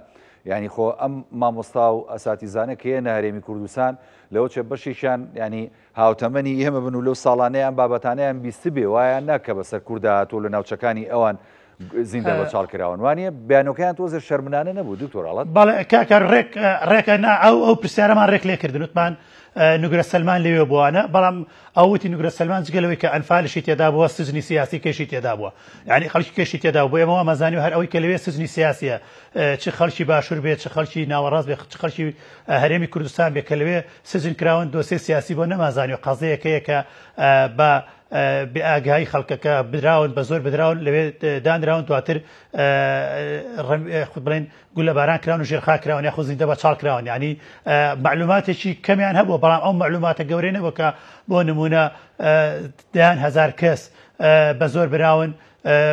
ینی خۆ ئەم مامۆستا و ئەساتیزانە کە هێنە هەرێمی کوردستان لەوە چێ بەشیشان ینی هاوتەمەنی ئێمە بن و لەو ساڵانەیان بابەتانەیان بیست بێ وایان ناکە بەسەر کووردا هاتۆ لە ناوچەکانی ئەوان زیندە بە چاڵکراون وانە بیانەکەیان تۆزە شەرمنانە نەبوو دکتۆر هەڵەت بەڵێ کاکە ڕێکە ئەو پرسیارەمان ڕێک لێکردن وتمان نوگرە سەلمان لەوێ بووانە بەڵام ئەوتی نوگرە سەلمان جگەلەوەی کە ئەنفالشی تێدا بووە سزنی سیاسی کێشی تێدا بووە یعنی خەڵکی کێشی تێدا بوو ئێمەوە مەزانی و هەر ئەوەی کە لەوێ سزنی سیاسیە چ خەڵکی باشوور بێت چ خەڵکی ناوەڕاست بێت چ خەڵکی هەرێمی کوردستان بێت کە لەوێ سزن کراون دۆسێ سیاسی بۆ نەمازانی و قەزەیەکەیە کە بە بئاگایی خەڵکەکە بدراون بە زۆر بدراون لەوێ دانراون دواتر خود بڵێن گول لە باران کراون و ژێرخا کراون یاخۆ زیندە بە چاڵ کراون ینی معلوماتێکی کەمیان هەبووە بەڵام ئەو معلوماتە گەورەی نەبووە کە بۆ نمونە دەیان هەزار کەس بە زۆر براون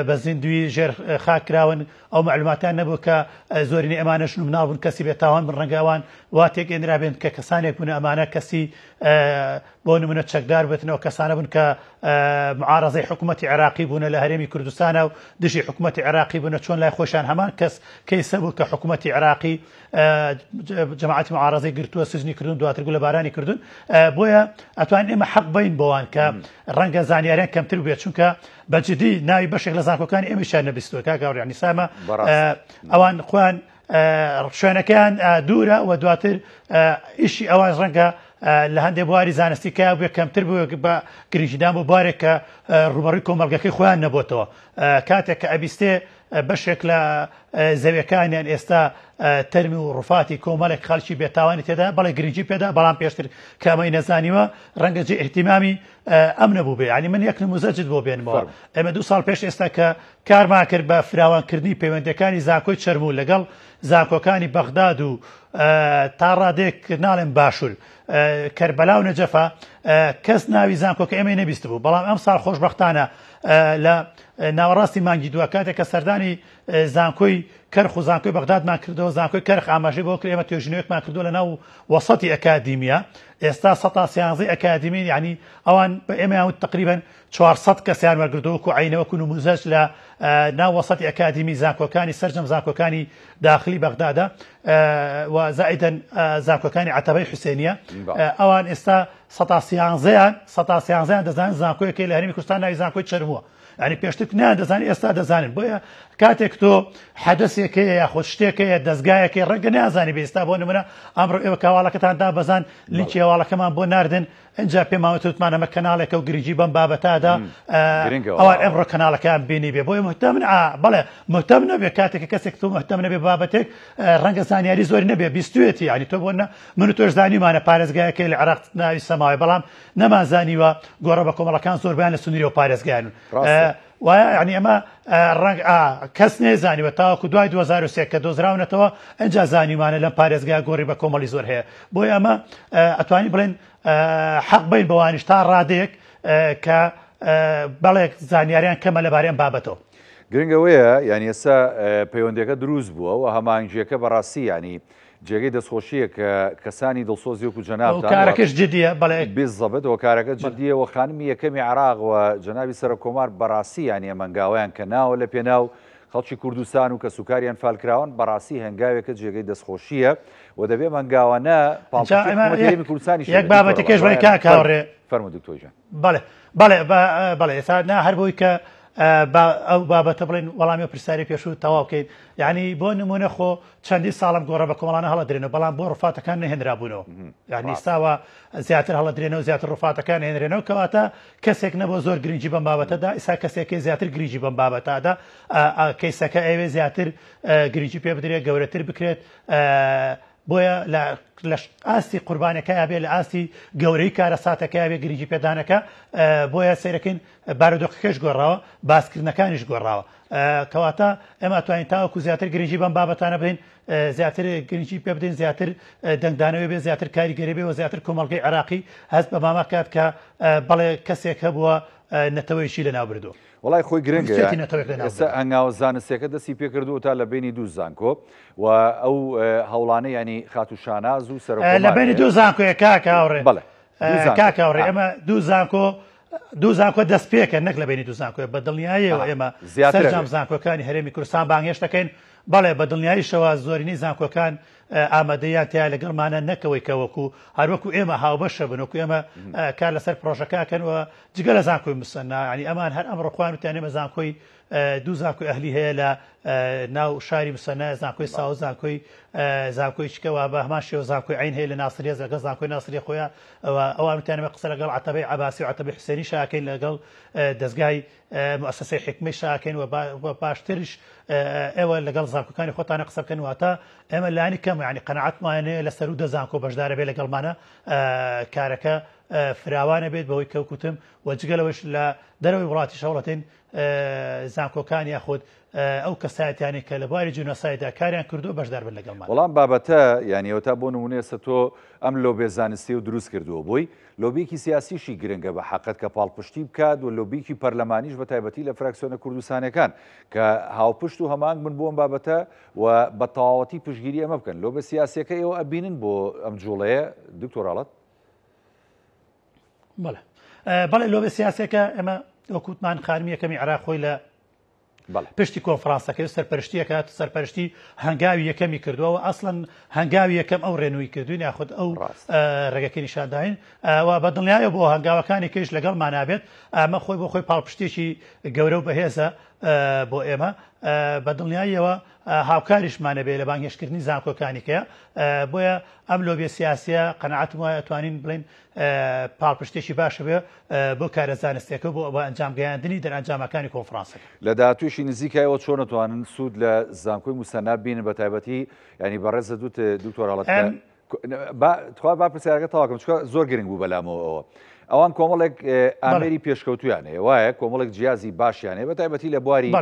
بە زیندوی ژێر خاکراون ئەو معلوماتیان نەبوو کە زۆرینەی ئەمانەش مناڵ بوون کەسی بێتاوان بن ڕەنگەوان وا تێگەێنرابێن کە کەسانێک بوون ئەمانە کەسی بۆ نمونە چەکدار بێتنەوە کەسانە بوون کە معارەزەی حکوومەتی عێراقی بوونە لە هەرێمی کوردستانە و دژی حکوومەتی عێراقی بوونە چۆن لای خۆشیان هەمان کەس کەیسە بوو کە حکوومەتی عێراقی جەماعەتی معارەزەی گرتووە سزنی کردون دواتر گولە بارانی کردون بۆیە ئەتوانین ئێمە حەق بین بۆوان کە ڕەنگە زانیاریان کەمتر بێت چونکە بەجددی ناوی بەشێک لە زانکۆکانی ئێمەشیان نەبیستووە کاکاوڕیانی سامە ئەوان خۆیان شوێنەکەیان دوورە و دواتر ئیشی ئەوان ڕەنگە لە هەندێک بواری زانستی کا بێ کەمتر بووە بە گرنگجیدان بۆ بارێک کە ڕوبەڕووی کۆمەڵگەکەی خۆیان نەبووتەوە کاتێک کە ئەبیستێ بەشێک لە زەویەکانیان ئێستا تەرمی و ڕوفاتی کۆمەڵێک خەڵکی بێتاوانی تێدا بەڵێ گرنگجی پێدا بەڵام پێشتر کامەی نەزانیوە ڕەنگە جێ احتیمامی ئەم نەبوو بێ ینی من یەک نموزەجد بۆ بێنمەوە ئێمە 2 ساڵ پێش ئێستا کە کارمان کرد بە فراوانکردنی پەیوەندیەکانی زانکۆی چەرموو لەگەڵ زانکۆکانی بەغداد و تا ڕادێک ناڵێن باشوور کەربەلا و نەجەفە کەس ناوی زانکۆکە ئێمە نەبیست بوو بەڵام ئەم ساڵ خۆشبەختانە لە ناوەڕاستی مانگی دووە کاتێک کە سەردانی زانکۆی کەرخ و زانکۆی بەغدادمان کردەوە زانکۆی کەرخ ئاماژەی بۆ کرد ئێمە توێژینەوەیەکمان کردووە لە ناو وەسەتی ئەکادیمیە ئێستا 113 ئەکادیمین یعنی ئەوان بە ئێمە تقریبا 400 کەسیان وەرگردەوەکو عینەوەکو نموزەج لە ناو وەسەتی ئەکادیمی زانکۆکانی سەرجەم زانکۆکانی داخلی بەغدادە و زائیدەن زانکۆکانی عەتەبەی حوسێنیە ئەوان ئێستا 113 دەزانن زانکۆیەکی لە هەرێمی کوردستان ناوی زانکۆی چەرمووە ینی پێشتر نیان دەزانین ئێستا دەزانن بۆیە کاتێک تۆ حەدەسێکەیە یاخۆ شتێکەیە دەستگایەکی ڕەنگە نازانی بێ ئێستا بۆ نمونە ئەمڕۆ ئێوە کاواڵەکەتان دابەزان لینکی هەواڵەکەمان بۆ ناردن اینجا پێماوە توتمان ئەمە کەناڵێکە و گرنگجی بەم بابەتادا ئەوان ئەمڕۆ کەناڵەکان بینی بێ بۆیە مهتەم بەڵێ مهتەم نەبێ کاتێک کەسێک تۆ مهتەم نەبێ بابەتێک ڕەنگە زانیاری زۆری نەبێ بیستوێتی ینی تۆ بۆ من و تۆش زانیمانە پارێزگایەکەی لە عێراق ناوی سەماوی بەڵام نەمازانیوە گۆڕە بە کۆمەڵەکان زۆربیان لە سنووری و پارێزگایان وایە ینی ئەمە ڕەنگ کەس نێزانیوە تاوەکو دوای 2003 کە دۆزراونەتەوە ئەنجا زانیمانە لەم پارێزگای گۆڕی بە کۆمەڵی زۆر هەیە بۆیە ئەمە ئەتوانی بڵێن حەق بین بەوانیش تا ڕادەیەک کە بەڵێک زانیاریان کەمە لەبارەی ئەم بابەتەوە گرنگەوەیە ینی ئێستا پەیوەندیەکە دروست بووە و هەمانگیەکە بەڕاستی ینی جێگەی دەستخۆشیە کە کەسانی دڵسۆزی وەکو جەنابتان کارەکەش جدیە بەڵێ بێزەبێتەوە کارەکە جدیەوە خانمی یەکەمی عێراق و جەنابی سەرۆکۆمار بەڕاستی ینی ئەمەنگاویان کە ناوە لە پێناو خەڵکی کوردستان و کە سوکاریان فالکراون بەڕاستی هەنگاوێکە جێگەی دەستخۆشیە و دەبێ مەنگاوانە پاڵمی کوردستانی یەک بابەتێکەش بڵێ کاکاوڕێ فەرموو دکتۆر بەڵێ ئێستا هەر بۆی کە ئەو بابەتە بڵێن وەڵامی پرسیاری پێشوو تەواو بکەین یعنی بۆ نمونە خۆ چەندی ساڵم گۆڕە بە کۆمەڵانە هەڵەدرێنەوە بەڵام بۆ ڕفاتەکان نەهێنرابوونەوە یعنی ئێستاوە زیاتر هەڵەدرێنەوە زیاتر ڕفاتەکان هێنرێنەوە کەواتە کەسێک نەبوو زۆر گرنگی بەم بابەتەدا ئێستا کەسێکی زیاتر گرنگی بەم بابەتادا کەیسەکە ئەوێ زیاتر گرنگی پێ بدرێت گەورەتر بکرێت بۆیە لە ئاستی قوربانەکە بێ لە ئاستی گەورەی کارە ساتەکە بێ گرنگی پێدانەکە بۆیە سیرەکەین بارودۆخەکەش گۆڕاوە باسکردنەکانیش گۆڕاوە کەواتە ئێمە توانین تاوەکو زیاتر گرنگی بەم بابەتانە بدەین زیاتر گرنگی پێ بدەین زیاتر دەنگدانەوەی بێ زیاتر کاریگەری بێ و زیاتر کۆمەڵگەی عێراقی هەست بە ماما کات کە بەڵێ کەسێک هەبووە نەتەوەیشی لەناو بردووە وڵای خۆی گرنگە ئێستا ئەنگاوە زانستێکە دەستی پێکردو تا لە بینی دوو زانکۆ و ئەو هەوڵانە ینی خات و شاناز و سەرۆکۆمار لە بینی دوو زانکۆیە کاکاوڕێ بەڵێ کاکاوڕێ ئێمە دوو زانکۆ دەست پێکە نەک لە بینی دوو زانکۆیە بە دڵنیاییەوە ئێمە سەرجەم زانکۆکانی هەرێمی کوردستان بانگێش دەکەین بەڵێ بە دڵنیاییشەوە زۆرینەی زانکۆکان ئامادەیان تیا لەگەڵمانە نەکەوەی کەوەکو هەروەکو ئێمە هاوبەشە بنوەکو ئێمە کار لەسەر پرۆژەکەکەنەوە جگە لە زانکۆی مسەنا ینی ئەمان هەر ئەم ڕۆخوان وتیان ئێمە زانکۆی دوو زانکۆی ئەهلی هەیە لە ناو شاری مسەنا زانکۆی ساو زانکۆی چکەوە بە هەمان شێوە زانکۆی عین هەیە لە ناسریە لەگەڵ زانکۆی ناسریە خۆیان ئەوان وتیانەوە قسە لەگەڵ عەتەبەی عەباسی و عەتەبەی حوسێنی شاکەین لەگەڵ دەستگای مؤسسەی حکمەی شاکەین و باشتریش ئێوە لەگەڵ زانکۆکانی خۆتانە قسە بکەن واتە ئێمە لانی کەم ینی قەنەعەتمانەیە لە سەر و دە زانکۆ بەشدارە بێ لەگەڵمانە کارەکە فراوانە بێت بەوەی کەوتم وەجگەلەوەش لە دەرەوەی وڵاتی شەوڵەتین زانکۆکان یاخود ئەو کەسایەتیانی کە لە بواری جینۆسایددا کاریان کردو بەشدار بن لەگەڵمان. وەڵام بابەتە یعنی ئەوتا بۆ نمونە ئێستا تۆ ئەم لۆبێ زانستی و دروست کردووە بۆی لۆبیەکی سیاسیشی گرنگە بە حەقەت کە پاڵپشتی بکات و لۆبیکی پەرلەمانیش بە تایبەتی لە فراکسیۆنە کوردستانەکان کە هاوپشت و هەمانگ من بۆ ئەم بابەتە و بە تەواوەتی پشتگیری ئەمە بکەن لۆبە سیاسیەکە ئێوە ئەبینن بۆ ئەم جوڵەیە دکتۆراڵەت؟ بەڵێ لۆبە سیاسەکە ئەمە وەکوتمان خانمی یەکەمی عێراق خۆی لە پشتی کۆنفرانسەکە سەرپەرشتیەکات سەرپەرشتی هەنگاوی یەکەمی کردووە ئەسڵەن هەنگاوی یەکەم ئەو ڕێنووی کردوین یاخود ئەو ڕێگەکەی نیشانداین و بە دڵنیایە بۆ هەنگاوەکانی کەش لەگەڵمان نابێت ئەمە خۆی بۆ خۆی پاڵپشتێکی گەورە و بەهێزە بۆ ئێمە بە دڵنیاییەوە هاوکاریشمانە بێ لە بانگهێشتکردنی زانکۆکانیکەیە بۆیە ئەم لۆبێ سیاسیە قەنەعەتم وایە توانین بڵین پاڵپشتێکی باشە بێ بۆ کارە زانستیەکە بۆ ئەنجامگەیاندنی دەرئەنجامەکانی کۆنفرانسەکە. لە داهاتوویشی نزیکایەوە چۆن نتوانن سوود لە زانکۆی موسەنا بینن بە تایبەتی ینی بەڕێزە دوت دکتۆراڵەت با پرسیارەکە تەواکەم چکە زۆر گرنگ بوو بەلامەوە ئەوان کۆمەڵێک ئامێری پێشکەوتویانەیە وایە کۆمەڵێک جیازی باشیانەیە بە تایبەتی لە بواری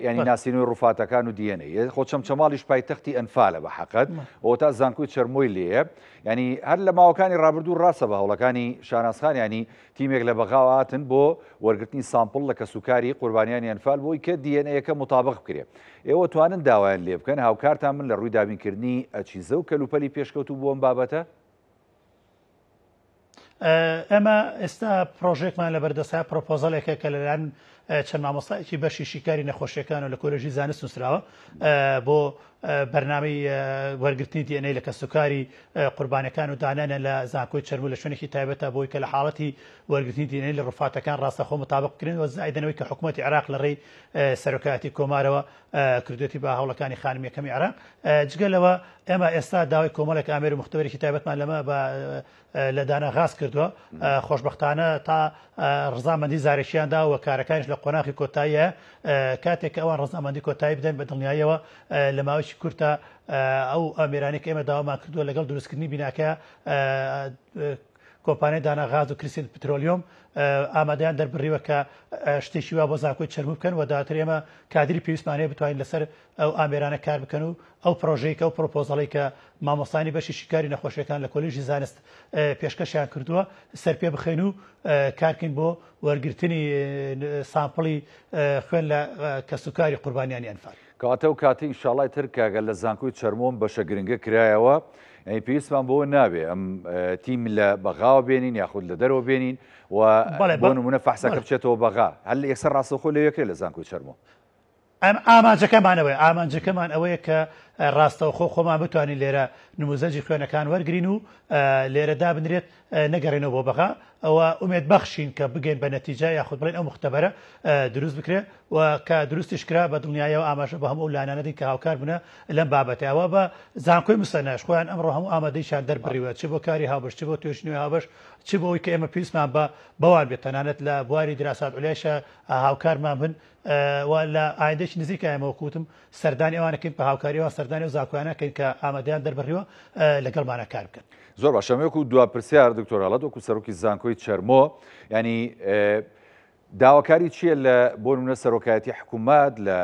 ینی ناسینەوەی ڕووفاتەکان و دیێنەیە خۆ چەمچەماڵیش پایتەختی ئەنفالە بە حەقەت ئەوە تا زانکۆی چەرمۆی لێیە ینی هەر لە ماوەکانی ڕابردوو ڕاستە بە هەوڵەکانی شانازخان ینی تیمێک لە بەغاو هاتن بۆ وەرگرتنی سامپڵ لە کەسوکاری قوربانیانی ئەنفال بۆی کە دیێنەیەکە مطابق بکرێت ئێوە توانن داوایان لێ بکەن هاوکارتان من لە ڕووی دابینکردنی ئەچیزە و کەلوپەلی پێشکەوت و بۆ ئەم بابەتە ئەمە ئێستا پرۆژێکمان لە بەردەسا پرۆپۆزەلێکە کە لەلایەن چەند مامۆستایەکی بەشی شیکاری نەخۆشیەکان و لە کۆلێژی زانست نووسراوە بۆ بەرنامەی وەرگرتنی دیێنەی لە کەسوکاری قوربانەکان و دانانە لە زانکۆی چەرموو لە شوێنێکی تایبەتە بۆی کە لە حاڵەتی وەرگرتنی دیێنەی لە ڕووفاتەکان ڕاستەخۆ مطابق بکرێن و زائیدەنەوەی کە حکوومەتی عێراق لە ڕێی سەرۆکایەتی کۆمارەوە کردوێتی بە هەوڵەکانی خانمی یەکەمی عێراق جگەلەوە ئێمە ئێستا داوای کۆمەڵێک ئامێر و مختبەرێکی تایبەتمان لەمە لە دانەغاز کردووە خۆشبەختانە تا ڕزامەندی زارێکیاندا و کارەکانش لە قۆناغی کۆتاییە کاتێک ئەوان ڕزامەندی کۆتایی بدەن بە دڵنیاییەوە لە ماوەی کورتە ئەو ئامێرانی کە ئێمە داوامان کردووە لەگەڵ دروستکردنی بیناکە کۆمپانیای دانەغاز و کریسیل پترۆلیۆم ئامادەیان دەربڕیوە کە شتێکی وا بۆ زانکۆی چەرموو بکەن و داواتر ئێمە کادری پێویستمانەیە بتوانین لەسەر ئەو ئامێرانە کار بکەن و ئەو پرۆژەیەکە و پرۆپۆزەڵی کە مامۆستانی بەشی شیکاری نەخۆشیەکان لە کۆلێژی زانست پێشکەشیان کردووە سەرپێ بخەین و کارکەین بۆ وەرگرتنی سامپڵی خوێن لە کەسوکاری قوربانیانی ئەنفال. کەواتە و کاتی ئینشاڵای تر کاگەل لە زانکۆی چەرمۆم بەشە گرنگە کرایەوە ئەی پێویستمان بۆ نابێ ئەم تیم لە بەغاوە بێنین یاخود لە دەرەوە بێنین و بۆ نمونە فەحسەکە بچێتەوە بەغا هەر یەکسەر ڕاستەخۆ لەوەکرێت لە زانکۆی چەرمۆ ئامانجەکەمان ئەوەیە کە ڕاستەوخۆ خۆمان بتوانین لێرە نموزەجی خوێنەکان وەرگین و لێرەدا بنرێت نەگەڕێنەوە بۆ بەغا ئەوە ئومێد بەخشین کە بگەین بە نەتیجە یاخود بڵێن ئەو مختبەرە دروست بکرێت و کە دروستیش کرا بە دڵنیایەوە ئاماژە بە هەموو لانانەتی کە هاوکار بنە لەم بابەتەوە بە زانکۆی موسەناش خۆیان ئەمڕۆ هەموو ئامادەیشان دەربڕیوە چ بۆ کاری هاوبەش چ بۆ توێژنەوەی هاوبەش چ بۆەوەی کە ئێمە پێویستمان بە بەوان بێت تەنانەت لە بواری دراسات عولایشە هاوکارمان بن و لە ئایندێکی نزیکە ئێمە وەکوتم سەردانی ئەوانەکەین بە هاوکاریەوە سەردانی و زانکۆیانەکەین کە ئامادەیان دەربڕیوە لەگەڵمانە کار بکەن. زۆر باشە وەکو دوا پرسیار دکتۆراڵەت وەکو سەرۆکی زانکۆی چەرمۆ ینی داواکاری چییە لە بۆ نمونە سەرۆکایەتی حکوومەت لە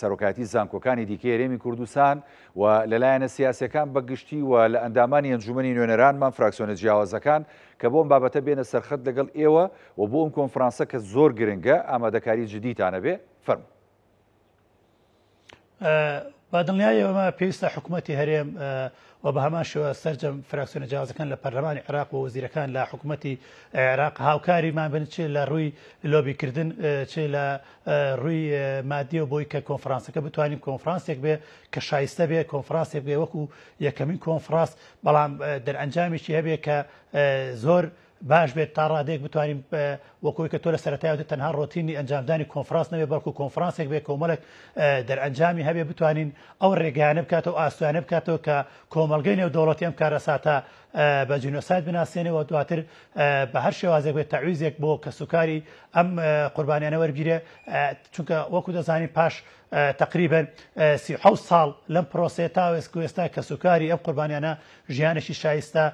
سەرۆکایەتی زانکۆکانی دیکە هەرێمی کوردستان و لەلایەنە سیاسەکان بەگشتی و لە ئەندامانی ئەنجومەنی نوێنەرانمان فراکسیۆنە جیاوازەکان کە بۆم بابەتە بێنە سەرخەت لەگەڵ ئێوە و بۆ ئەم کۆنفرانسە کە زۆر گرنگە ئامادەکاری جدیتانە بێ فەرموو. با دڵنیایەوە پێویستە حکوومەتی هەرێم و بە هەمان شێوە سەرجەم فراکسیۆنە جیاوازەکان لە پەرلەمانی عێراق و وەزیرەکان لە حکوومەتی عێراق هاوکاریمان بن چ لە ڕووی لۆبیکردن چ لە ڕووی مادی و بۆی کە کۆنفرانسەکە بتوانین کۆنفرانسێک بێ کە شایستە بێ کۆنفرانسێک بێ وەکو یەکەمین کۆنفرانس بەڵام دەرئەنجامیشی هەبێ کە زۆر باش بێت تا ڕادێک بتوانین وەکوی کە تۆ لە سەرەتایەوە تەنها ڕۆتینی ئەنجامدانی کۆنفرانس نەبێ بەڵکو کۆنفرانسێک بێ کۆمەڵێک دەرئەنجامی هەبێ بتوانین ئەو ڕێگەیانە بکاتەوە ئاسویانە بکاتەوە کە کۆمەلگەی نێودەوڵەتی ئەم کارەساتە بە جینۆساید بناسیێنەوە دواتر بە هەر شێوازێک بێت تەعویزێک بۆ کەسوکاری ئەم قوربانیانە وەرگیرێ چونکە وەکو دەزانین پاش تقریبا 37 ساڵ لەم پرۆسێ تا ئێستا کە سوکاری ئەم قوربانیانە ژیانشی شایستە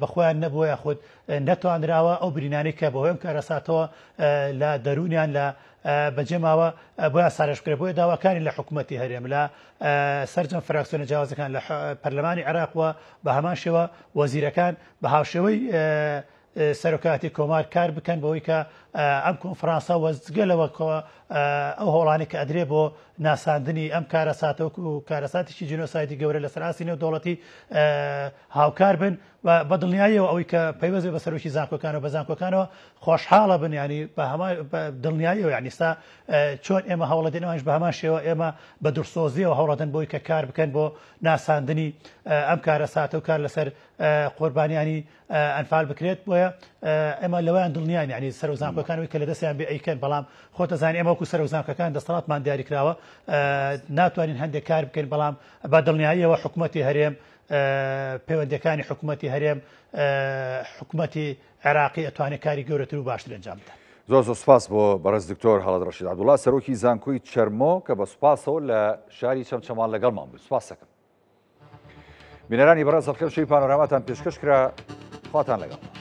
بەخۆیان نەبووە یاخود نەتوانراوە ئەو برینانی کە بەهۆی ئەم کارەساتەوە لە دەرونیان لە بەجێماوە بۆیان سارەشکرێ بۆیە داواکانی لە حکوومەتی هەرێم لە سەرجەم فراکسیۆنە جیاوازەکان لە پەرلەمانی عێراقوە بە هەمان شێوە وەزیرەکان بە هاوشێوەی سەرۆکاتی کۆمار کار بکەن بەوەی کە ئەم کۆنفرانسە وەزگەلەوە ئەو هەوڵانی کە ئەدرێ بۆ ناساندنی ئەم کارەساتەوەکو و کارەساتیی جینۆسایدی گەورە لە سەراسی نێودەوڵەتی هاوکار بن بە دڵنیاییەوە ئەوەی کە پەیوەزی بە سەرۆکی زانکۆکانەوە بە زانکۆکانەوە خۆشحاڵە بن ینی بە دڵنیاییەوە یانیستا چۆن ئێمە هەوڵە دێنەوەش بە هەمان شێوە ئێمە بە دوورسۆزیەوە هەوڵەدەن بۆی کە کار بکەن بۆ ناساندنی ئەم کارەساتە و کار لەسەر قوربانیانی ئەنفال بکرێت بۆیە ئێمە لەوەیان دڵنیان ینی سەر و زانکۆکانەوەی کە لە دەستیان بێ ئەیکەن بەڵام خۆتەزانانی ئێمە وەکو سەر و زانکۆکان دەسەڵاتمان دیاریکراوە ناتوانین هەندێک کار بکەین بەڵام بە دڵنیاییەوە حکوومەتی هەرێم پەیوەندیەکانی حکوومەتی هەرێم حکوومەتی عێراقی ئەتوانێت کاری گەورەتر و باشتر ئەنجام بدات. زۆر سوپاس بۆ بەڕێز دکتۆر هەڵەت ڕەشید عەبدوڵڵا سەرۆکی زانکۆی چەرمۆ کە بە سوپاسەوە لە شاری چەمچەمان لەگەڵمان بوو. سوپاس دەکەم. بینەرانی بەڕێز هەڵکەم شەوی پانۆراماتان پێشکەش کرا خواتان لەگەڵ.